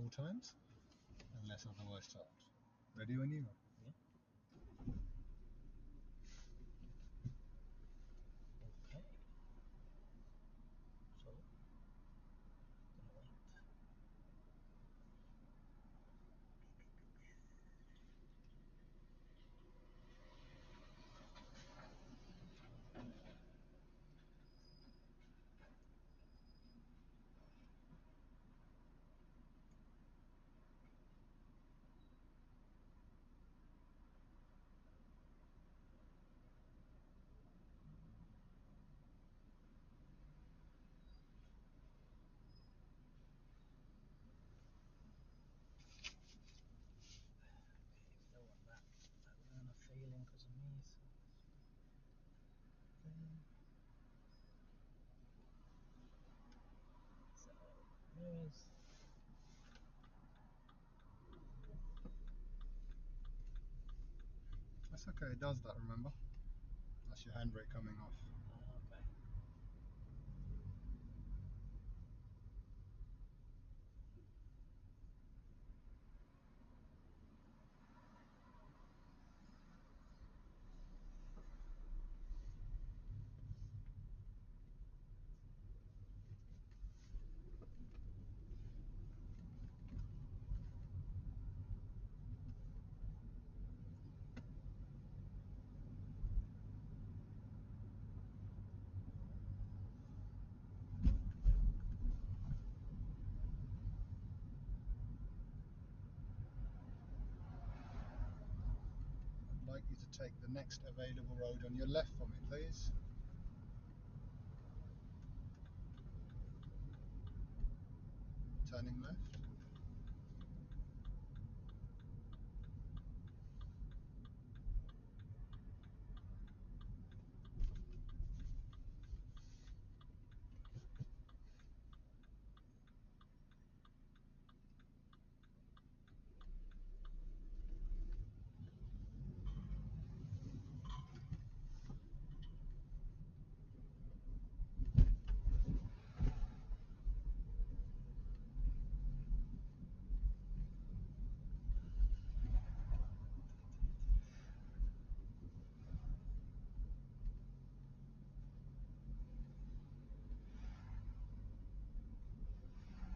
all times, unless otherwise told. Ready when you are. Yeah. Okay. So, gonna wait. Okay, don't want that learner failing because of me. So mirrors. That's okay, it does that, remember? That's your handbrake coming off. Okay. I'd like you to take the next available road on your left for me, please. Turning left.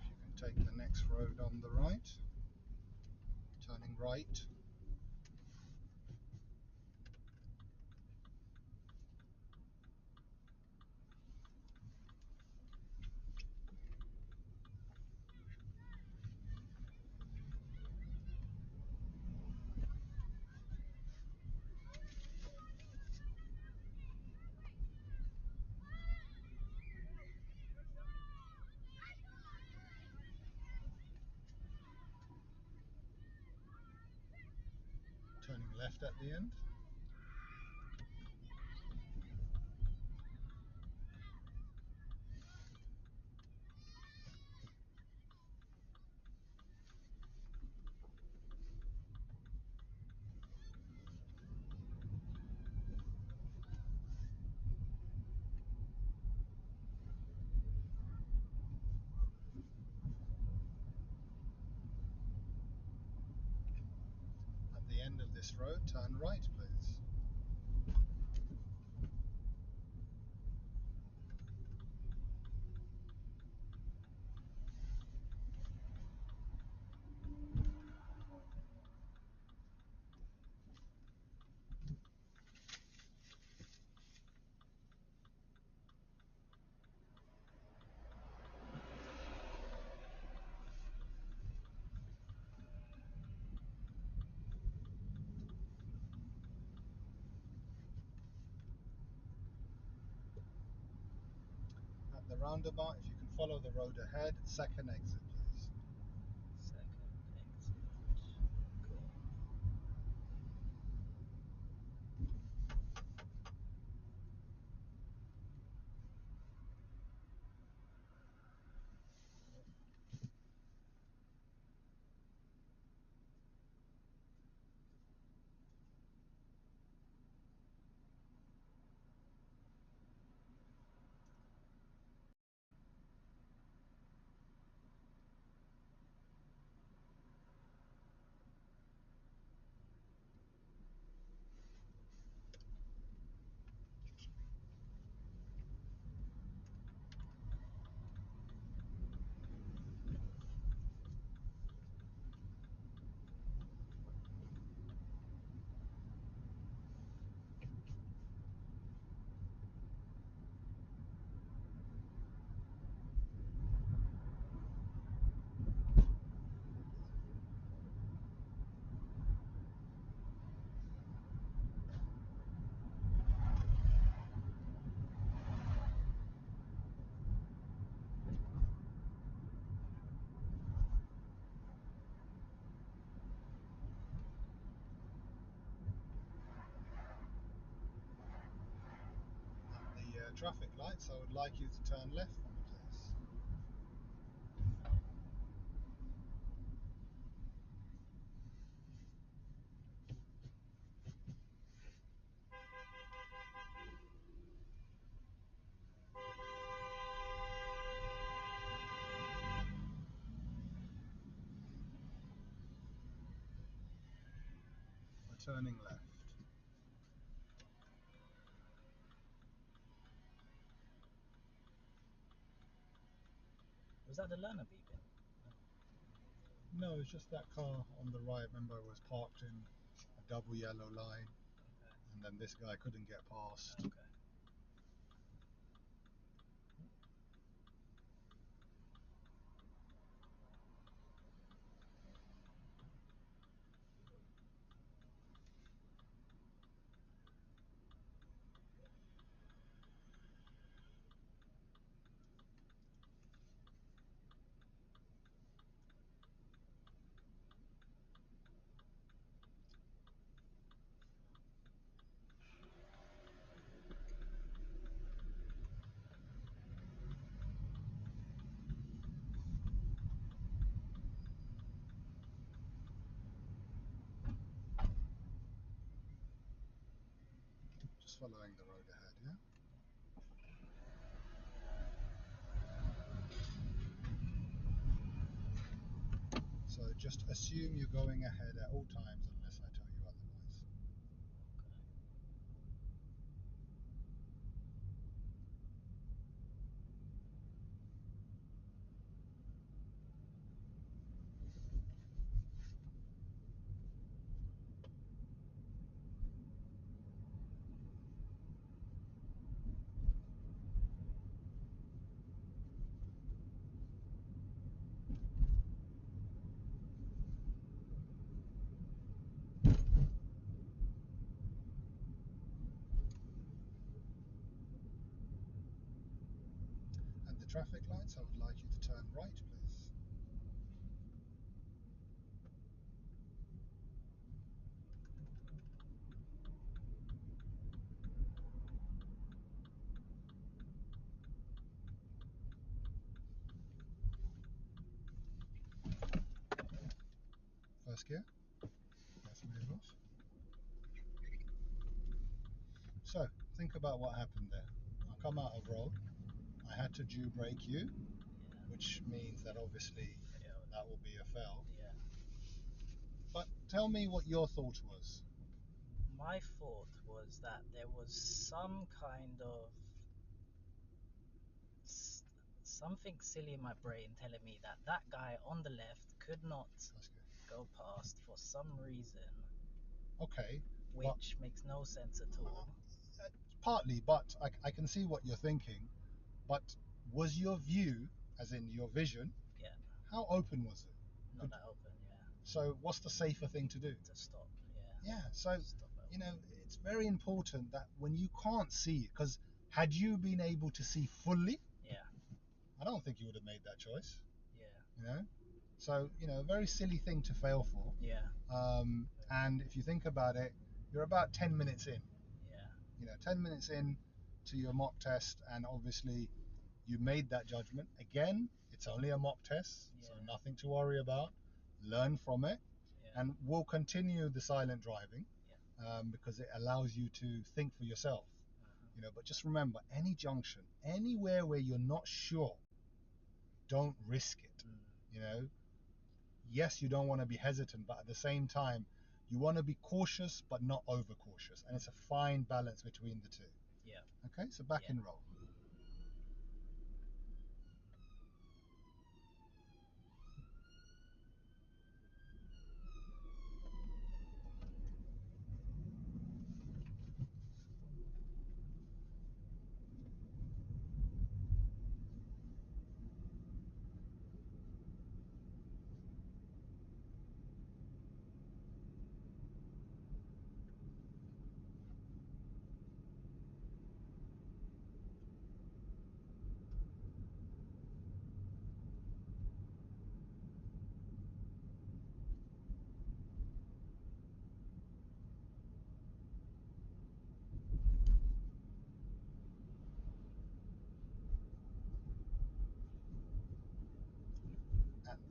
If you can take the next road on the right. Turning right. Turning left at the end. At the end of this road, turn right, please. At the roundabout, if you can follow the road ahead, second exit, please. Second exit. Cool. traffic lights, I would like you to turn left for me, please. We're turning left. Was that the learner beeping? No, it's just that car on the right, remember, was parked in a double yellow line, Okay. and then this guy couldn't get past. Okay. Just following the road ahead, yeah? So just assume you're going ahead at all times unless I tell you otherwise. And the traffic lights, I would like you to turn right, please. First gear. Let's move off. So, think about what happened there. I come out of road. I had to due brake you, Yeah. which means that obviously that will be a fail. Yeah. But tell me what your thought was. My thought was that there was some kind of something silly in my brain telling me that that guy on the left could not go past for some reason. Okay. Which makes no sense at all. Partly, but I can see what you're thinking. But was your view, as in your vision, Yeah. how open was it? Not that open, yeah. So what's the safer thing to do? To stop, yeah. Yeah, so, Stop you know, it's very important that when you can't see, because had you been able to see fully, Yeah. I don't think you would have made that choice, Yeah. you know? So, you know, a very silly thing to fail for. Yeah. And if you think about it, you're about 10 minutes in. Yeah. You know, 10 minutes in to your mock test, and obviously you made that judgment. Again, it's only a mock test, so Yeah. nothing to worry about. Learn from it, Yeah. and we'll continue the silent driving because it allows you to think for yourself. You know, but just remember, any junction, anywhere where you're not sure, don't risk it. You know, yes, you don't want to be hesitant, but at the same time, you want to be cautious but not over cautious, and it's a fine balance between the two. Yeah. Okay, so back in roll.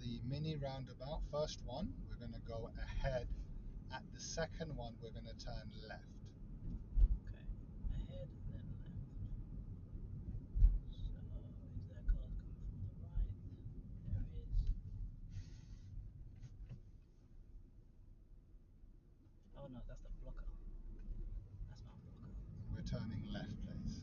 the mini roundabout, first one, we're going to go ahead. At the second one, we're going to turn left. Okay, ahead, then left. So, is there a car coming from the right? There is. Oh no, that's the blocker. That's not a blocker. We're turning left, please.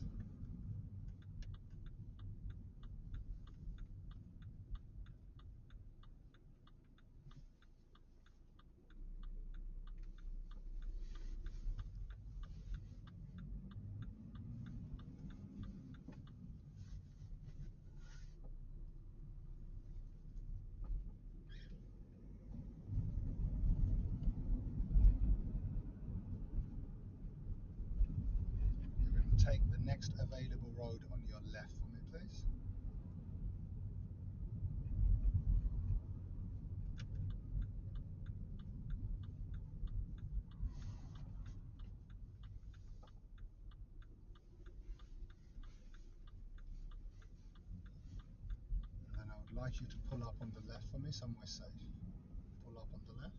You're going to take the next available road on your left for me, please. And then I would like you to pull up on the left for me, somewhere safe. Pull up on the left.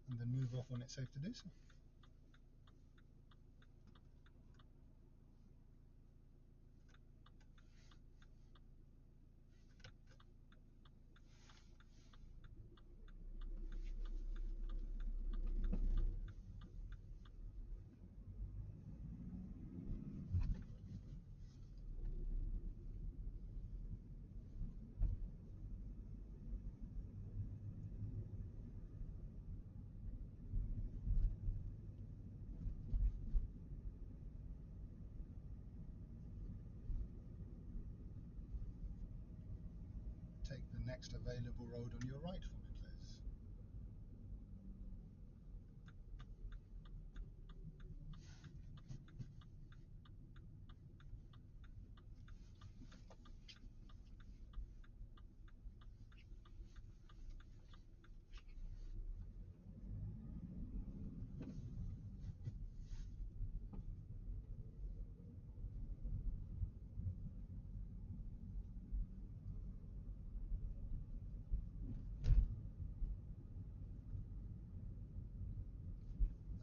And then move off when it's safe to do so. Take the next available road on your right for me, please.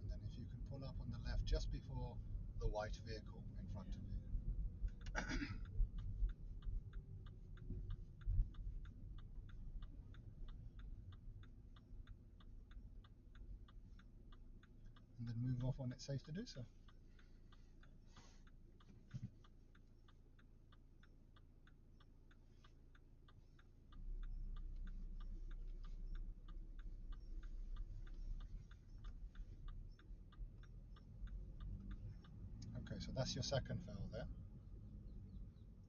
And then if you can pull up on the left just before the white vehicle in front of you. And then move off when it's safe to do so. Okay, so that's your second fail there.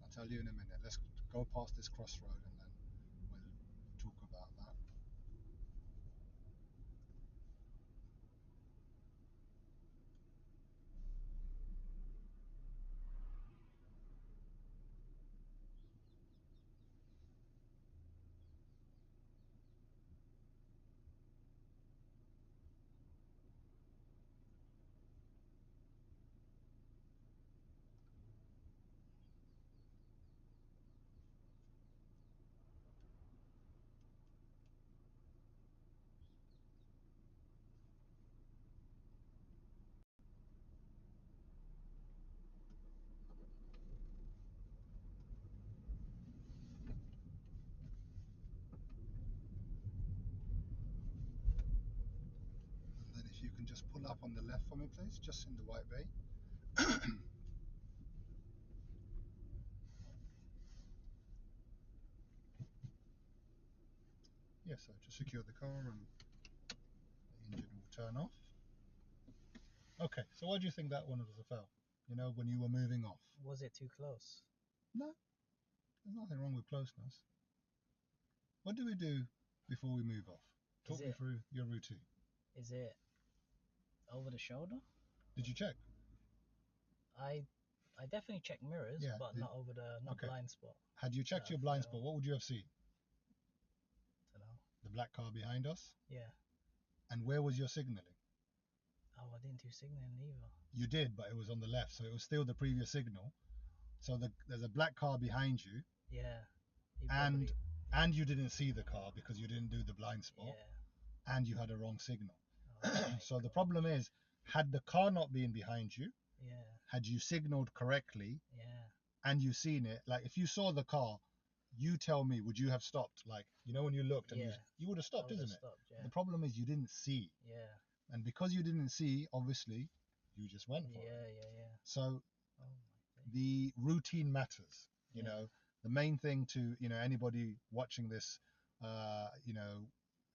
I'll tell you in a minute. Let's go past this crossroad and then we'll talk about that. And then if you can just pull up on the left for me, please, just in the white bay. Yeah, so just secure the car and the engine will turn off. Okay, so why do you think that one was a fail? You know, when you were moving off? Was it too close? No, there's nothing wrong with closeness. What do we do before we move off? Talk me through your routine. Is it over the shoulder? Did you check? I definitely check mirrors, Yeah, but not over the okay. blind spot. Had you checked your blind spot, what would you have seen? Dunno. The black car behind us? Yeah. And where was your signaling? Oh, I didn't do signaling either. You did, but it was on the left, so it was still the previous signal. So there's a black car behind you. Yeah. And and you didn't see the car because you didn't do the blind spot. Yeah. And you had a wrong signal. Oh so the problem is, had the car not been behind you, yeah. had you signaled correctly, Yeah. and you seen it, like if you saw the car, you tell me, would you have stopped? Like, when you looked and Yeah. you would have stopped, I isn't would've it? stopped, yeah. The problem is you didn't see. Yeah. And because you didn't see, obviously, you just went for it. Yeah. So Oh my days. the routine matters. You Yeah. know, the main thing to, anybody watching this,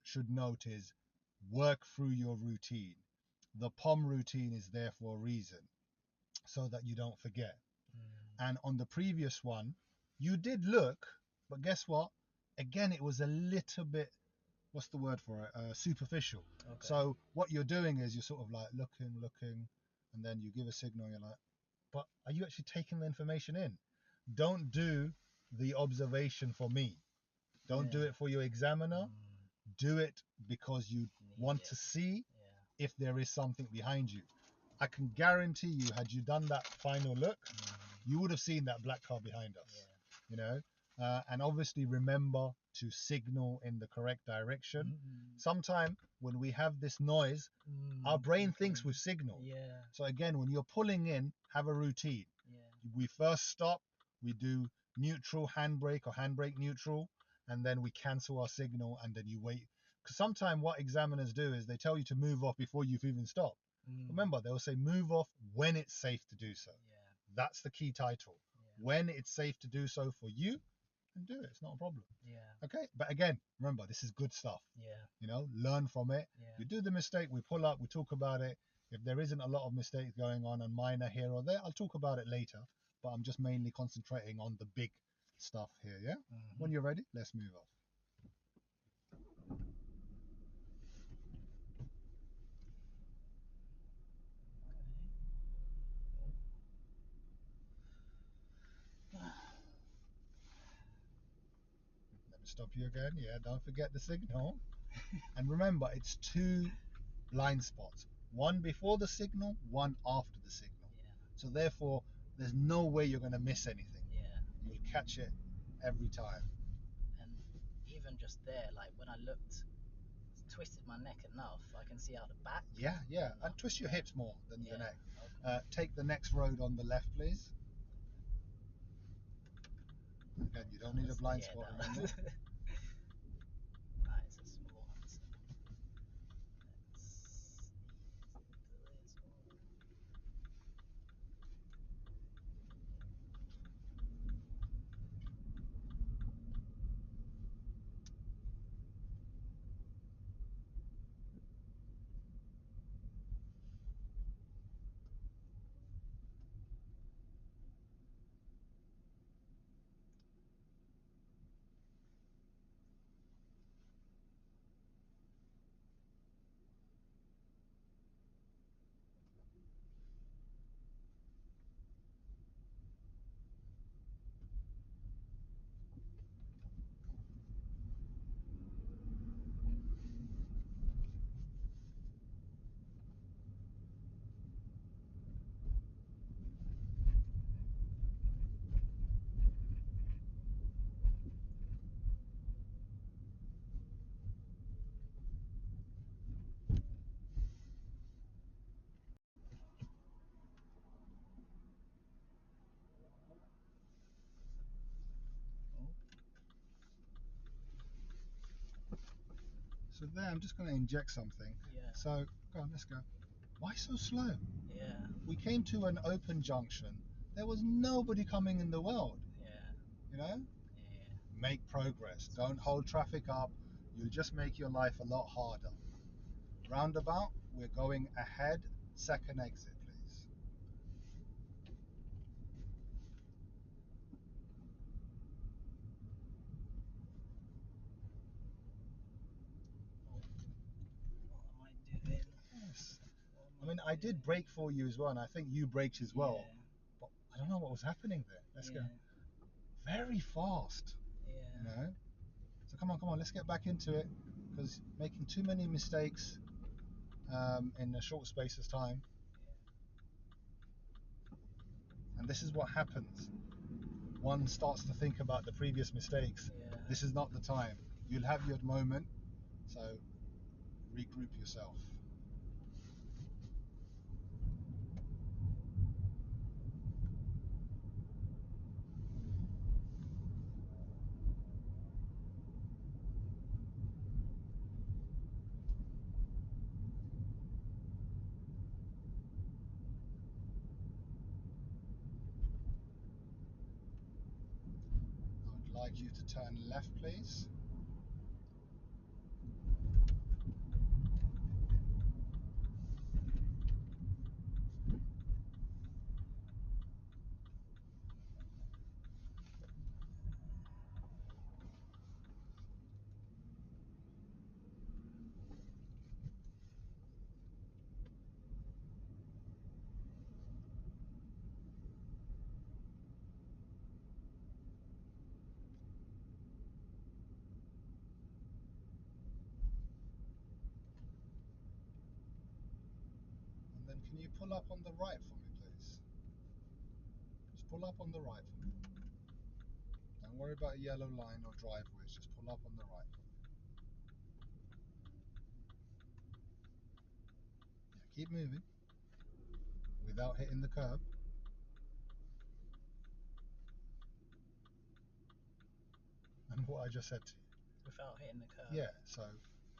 should note is work through your routine. The POM routine is there for a reason, so that you don't forget. And on the previous one, you did look, but guess what? Again, it was a little bit, what's the word for it? Superficial. Okay. So what you're doing is you're sort of like looking, and then you give a signal, and you're like, but are you actually taking the information in? Don't do the observation for me. Don't do it for your examiner. Do it because you want to see if there is something behind you. I can guarantee you, had you done that final look, you would have seen that black car behind us. And obviously remember to signal in the correct direction. Sometime when we have this noise, our brain thinks with signal. So again, when you're pulling in, have a routine. We first stop, we do neutral handbrake or handbrake neutral, and then we cancel our signal, and then you wait. Because sometimes what examiners do is they tell you to move off before you've even stopped. Remember, they'll say move off when it's safe to do so. That's the key title. When it's safe to do so for you, and do it. It's not a problem. Okay, but again, remember, this is good stuff. Learn from it. You do the mistake, we pull up, we talk about it. If there isn't a lot of mistakes going on and minor here or there, I'll talk about it later. But I'm just mainly concentrating on the big stuff here. Yeah. When you're ready, let's move off. Let me stop you again. Yeah, don't forget the signal. And remember, it's 2 blind spots. One before the signal, one after the signal. So therefore, there's no way you're going to miss anything. You'll catch it every time. And even just there, like when I looked, twisted my neck enough, I can see out the back. Yeah. And twist your hips more than the neck. Okay. Take the next road on the left, please. Again, you don't need a blind spot, remember? It's a small one. So So there, I'm just going to inject something. So, go on, let's go. Why so slow? We came to an open junction. There was nobody coming in the world. Make progress. Don't hold traffic up. You'll just make your life a lot harder. Roundabout, we're going ahead. Second exit, please. what am I doing? Yes. I mean, I did brake for you as well, and I think you braked as well. But I don't know what was happening there. Let's go. Very fast. So come on, let's get back into it, because making too many mistakes in a short space of time. And this is what happens. One starts to think about the previous mistakes. Yeah. This is not the time. You'll have your moment, so regroup yourself. I'd like you to turn left, please. And then can you pull up on the right for me, please? Just pull up on the right for me. Don't worry about a yellow line or driveways, just pull up on the right for me. Yeah, keep moving without hitting the curb. And what I just said to you. Without hitting the curb. Yeah, so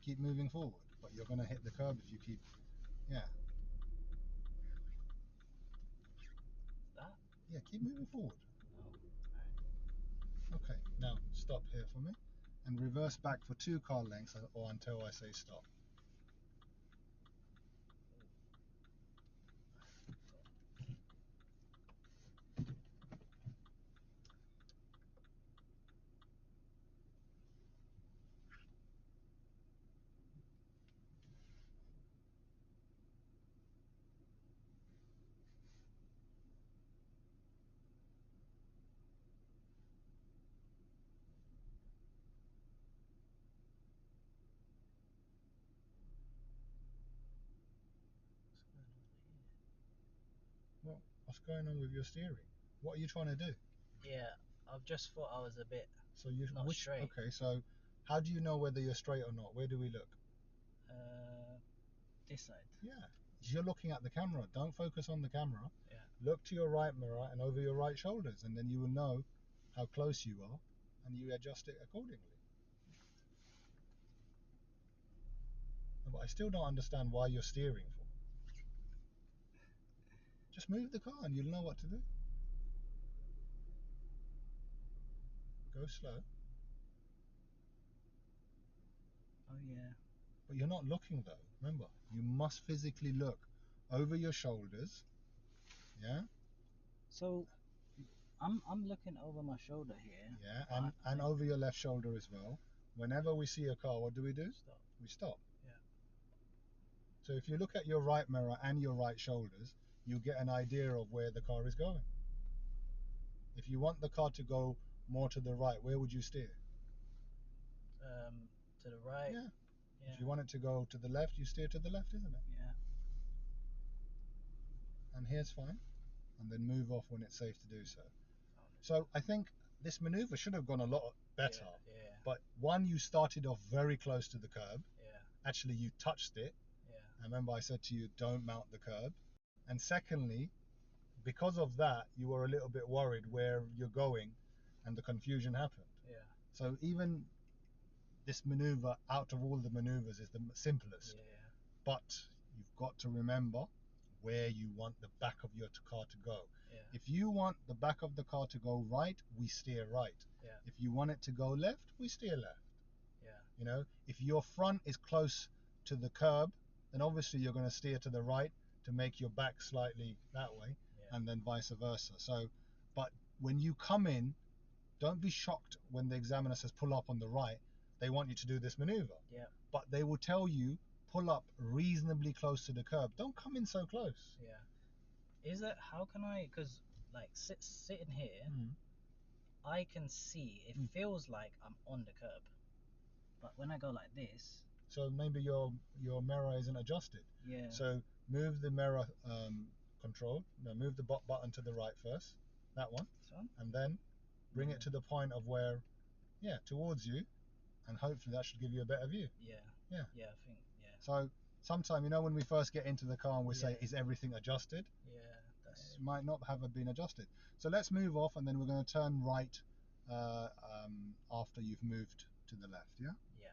keep moving forward, but you're going to hit the curb if you keep, yeah. That? Yeah, keep moving forward. Oh, Okay, now stop here for me and reverse back for 2 car lengths or until I say stop. Well, what's going on with your steering? What are you trying to do? yeah, I've just thought I was a bit So you not straight. Okay, so how do you know whether you're straight or not? Where do we look? This side. Yeah, you're looking at the camera. Don't focus on the camera. Yeah. Look to your right mirror and over your right shoulders, and then you will know how close you are, and you adjust it accordingly. But I still don't understand why you're steering for. Just move the car and you'll know what to do. Go slow. Oh yeah. But you're not looking though. Remember, you must physically look over your shoulders. Yeah? So I'm looking over my shoulder here. Yeah, and over your left shoulder as well. Whenever we see a car, what do? Stop. We stop. Yeah. So if you look at your right mirror and your right shoulders, you get an idea of where the car is going. If you want the car to go more to the right, where would you steer? To the right. Yeah. Yeah. If you want it to go to the left, you steer to the left, isn't it? Yeah. And here's fine. And then move off when it's safe to do so. Found it. So I think this maneuver should have gone a lot better. Yeah. But one, you started off very close to the curb. Yeah. Actually, you touched it. Yeah. I remember I said to you, don't mount the curb. And secondly, because of that, you were a little bit worried where you're going and the confusion happened. Yeah. So even this maneuver, out of all the maneuvers, is the simplest. Yeah. But you've got to remember where you want the back of your car to go. Yeah. If you want the back of the car to go right, we steer right. Yeah. If you want it to go left, we steer left. Yeah. You know, if your front is close to the curb, then obviously you're going to steer to the right to make your back slightly that way, Yeah. and then vice versa. So, but when you come in, don't be shocked when the examiner says pull up on the right. They want you to do this maneuver. Yeah. But they will tell you pull up reasonably close to the curb. Don't come in so close. Yeah. Is that how can I? Because like sitting here, I can see. It feels like I'm on the curb, but when I go like this. So maybe your mirror isn't adjusted. Yeah. So move the mirror controlled. Now move the button to the right first. That one. This one? And then bring it to the point of where, yeah, towards you, and hopefully that should give you a better view. Yeah. Yeah. Yeah, I think, yeah. So sometime, you know, when we first get into the car and we say, Yeah. is everything adjusted? Yeah, that's... It might not have been adjusted. So let's move off, and then we're going to turn right after you've moved to the left, yeah? Yeah.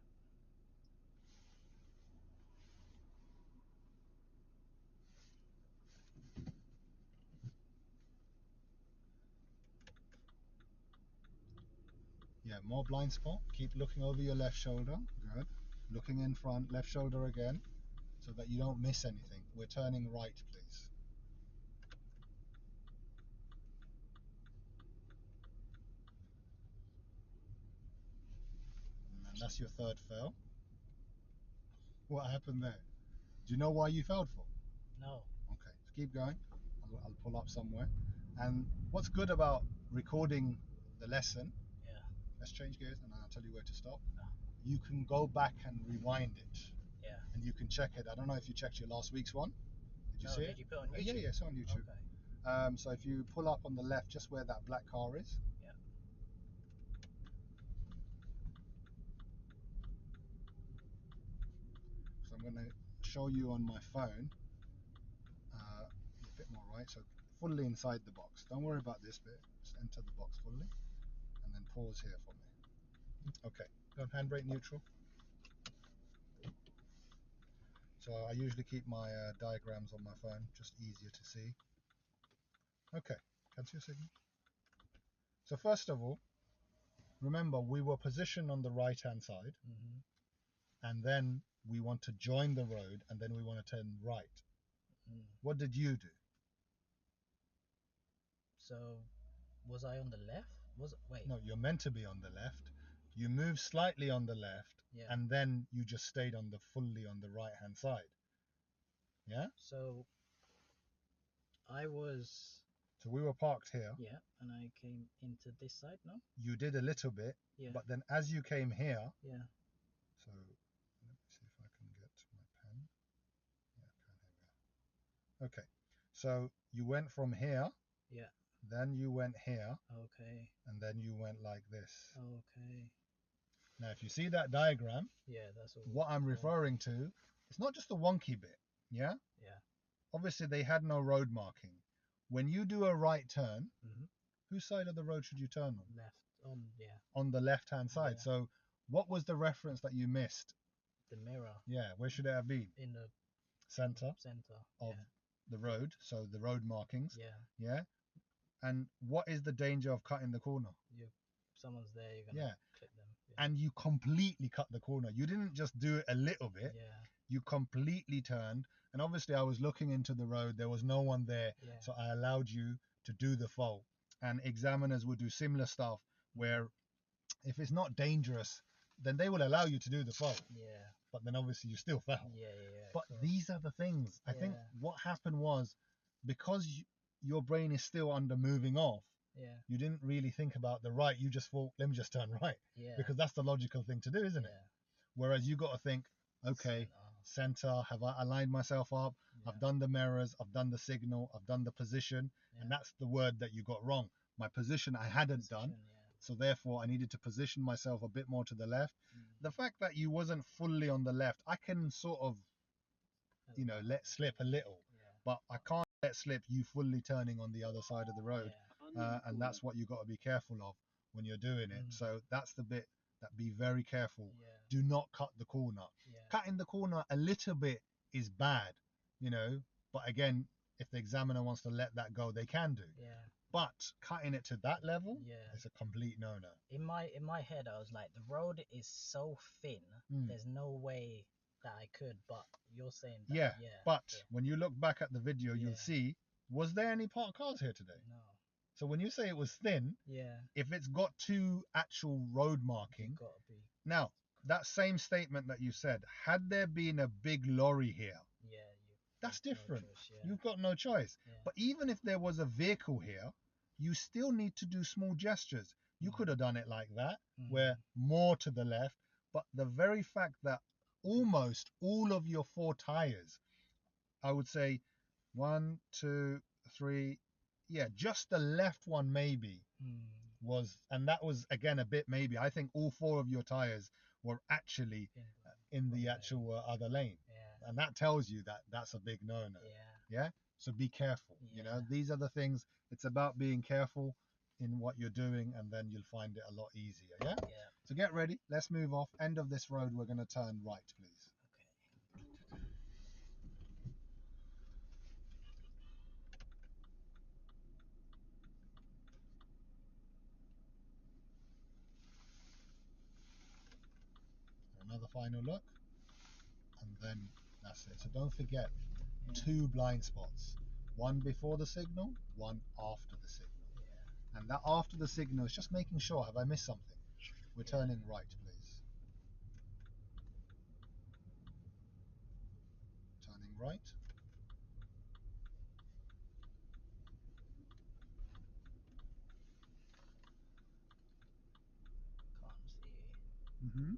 Yeah, more blind spot. Keep looking over your left shoulder. Good. Looking in front, left shoulder again, so that you don't miss anything. We're turning right, please. And that's your third fail. What happened there? Do you know why you failed for? No. Okay, so keep going. I'll pull up somewhere. And what's good about recording the lesson, Yeah. let's change gears and I'll tell you where to stop. You can go back and rewind it. Yeah. And you can check it. I don't know if you checked your last week's one. Did you see it? Did you put it on YouTube? Yeah, it's on YouTube. Okay. So if you pull up on the left, just where that black car is. Yeah. So I'm going to show you on my phone. A bit more right, so fully inside the box. Don't worry about this bit. Just enter the box fully, and then pause here for me. Okay, go handbrake neutral. So I usually keep my diagrams on my phone, just easier to see. Okay, cancel your signal. So first of all, remember we were positioned on the right hand side, and then we want to join the road, and then we want to turn right. What did you do? So, was I on the left? Wait. No, you're meant to be on the left. You move slightly on the left, Yeah. and then you just stayed fully on the right hand side. Yeah? So, I was... So we were parked here. Yeah, and I came into this side, no? You did a little bit, Yeah. but then as you came here... Yeah. So, let me see if I can get my pen. Yeah, pen, here we go. Okay, so you went from here. Yeah. Then you went here. Okay. And then you went like this. Okay. Now, if you see that diagram, yeah, that's all. What I'm referring to, it's not just the wonky bit, yeah? Yeah. Obviously, they had no road marking. When you do a right turn, Mhm. whose side of the road should you turn on? Left. Yeah. On the left-hand side. Yeah. So, what was the reference that you missed? The mirror. Yeah, where should it have been? In the center of the road, so the road markings. Yeah. Yeah. And what is the danger of cutting the corner? Someone's there, you're gonna clip them. Yeah. And you completely cut the corner. You didn't just do it a little bit. Yeah. You completely turned. And obviously I was looking into the road. There was no one there. Yeah. So I allowed you to do the fault. And examiners would do similar stuff where if it's not dangerous, then they will allow you to do the fault. Yeah. But then obviously you still fail. Yeah. But these are the things. I think what happened was because your brain is still under moving off, you didn't really think about the right. You just thought, let me just turn right. Yeah. Because that's the logical thing to do, isn't it? Whereas you got to think, okay, center, have I aligned myself up? Yeah. I've done the mirrors, I've done the signal, I've done the position. Yeah. And that's the word that you got wrong. My position I hadn't done. So therefore I needed to position myself a bit more to the left. The fact that you wasn't fully on the left, I can sort of, let slip a little, but I can't let slip you fully turning on the other side of the road. And that's what you got to be careful of when you're doing it. So that's the bit that be very careful. Do not cut the corner. Cutting the corner a little bit is bad, but again, if the examiner wants to let that go, they can do. But cutting it to that level is a complete no-no. In my head, I was like, the road is so thin. There's no way that I could. But you're saying that, but when you look back at the video, you'll see, was there any parked cars here today? No. So when you say it was thin, if it's got two actual road marking, now that same statement that you said, had there been a big lorry here, that's different. No choice, You've got no choice. But even if there was a vehicle here, you still need to do small gestures. You could have done it like that, where more to the left, but the very fact that almost all of your four tires, I would say 1, 2, 3. Yeah, just the left one maybe was, and that was again a bit maybe. I think all 4 of your tires were actually in the actual other lane, and that tells you that that's a big no-no. Yeah. So be careful. You know, these are the things. It's about being careful in what you're doing, and then you'll find it a lot easier. Yeah. So get ready. Let's move off. End of this road. We're going to turn right, please. Another final look, and then that's it. So don't forget 2 blind spots, one before the signal, one after the signal. And that after the signal is just making sure, have I missed something? We're turning right, please. Turning right. Can't see.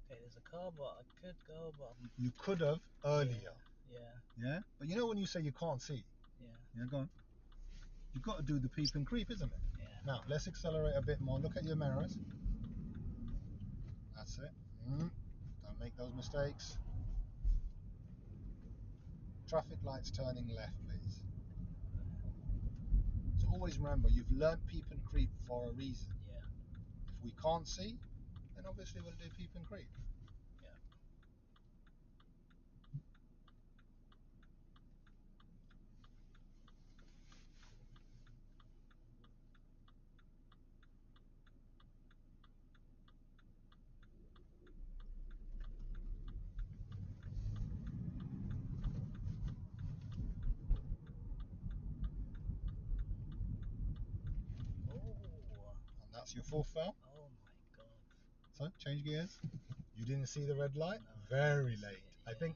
Okay, there's a car, but I could go, but you could have earlier. Yeah. But you know when you say you can't see? Yeah, go on. You've got to do the peep and creep, isn't it? Yeah. Now, let's accelerate a bit more. Look at your mirrors. That's it. Don't make those mistakes. Traffic lights turning left, please. So always remember, you've learnt peep and creep for a reason. Yeah. If we can't see, then obviously we'll do peep and creep. And that's your 4th fail. Oh my god. So change gears. You didn't see the red light? No, Very late. I think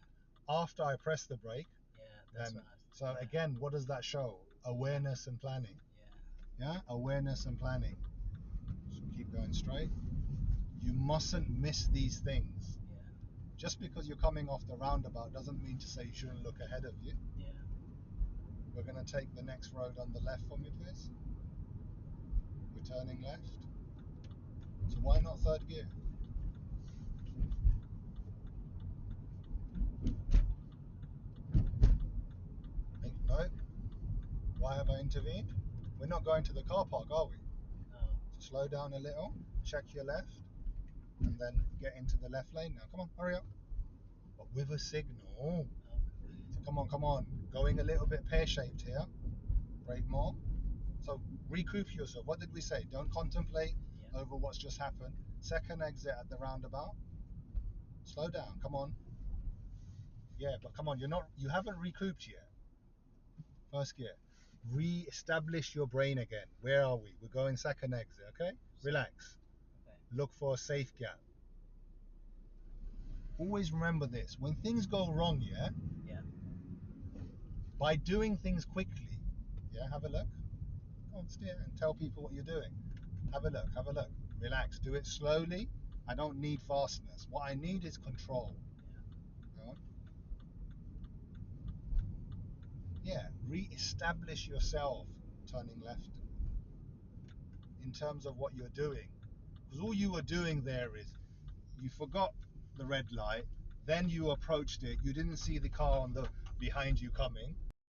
after I pressed the brake. That's Then, when again, what does that show? Awareness and planning. Yeah, awareness and planning. So keep going straight. You mustn't miss these things. Just because you're coming off the roundabout doesn't mean to say you shouldn't look ahead of you. We're going to take the next road on the left for me, please. We're turning left. So why not 3rd gear? No. Why have I intervened? We're not going to the car park, are we? No. So slow down a little, check your left, and then get into the left lane now. Come on, hurry up. But with a signal. So come on. Going a little bit pear-shaped here. Brake more. So recoup yourself. What did we say? Don't contemplate over what's just happened. 2nd exit at the roundabout. Slow down. Come on. Yeah, but come on. You haven't recouped yet. 1st gear. Re-establish your brain again. Where are we? We're going 2nd exit. Okay. Relax. Look for a safe gap. Always remember this. When things go wrong, by doing things quickly, have a look. Go on, steer and tell people what you're doing. Have a look. Relax. Do it slowly. I don't need fastness. What I need is control. Go on. Yeah, re-establish yourself turning left in terms of what you're doing. Because all you were doing there is you forgot the red light, then you approached it, you didn't see the car on the behind you coming,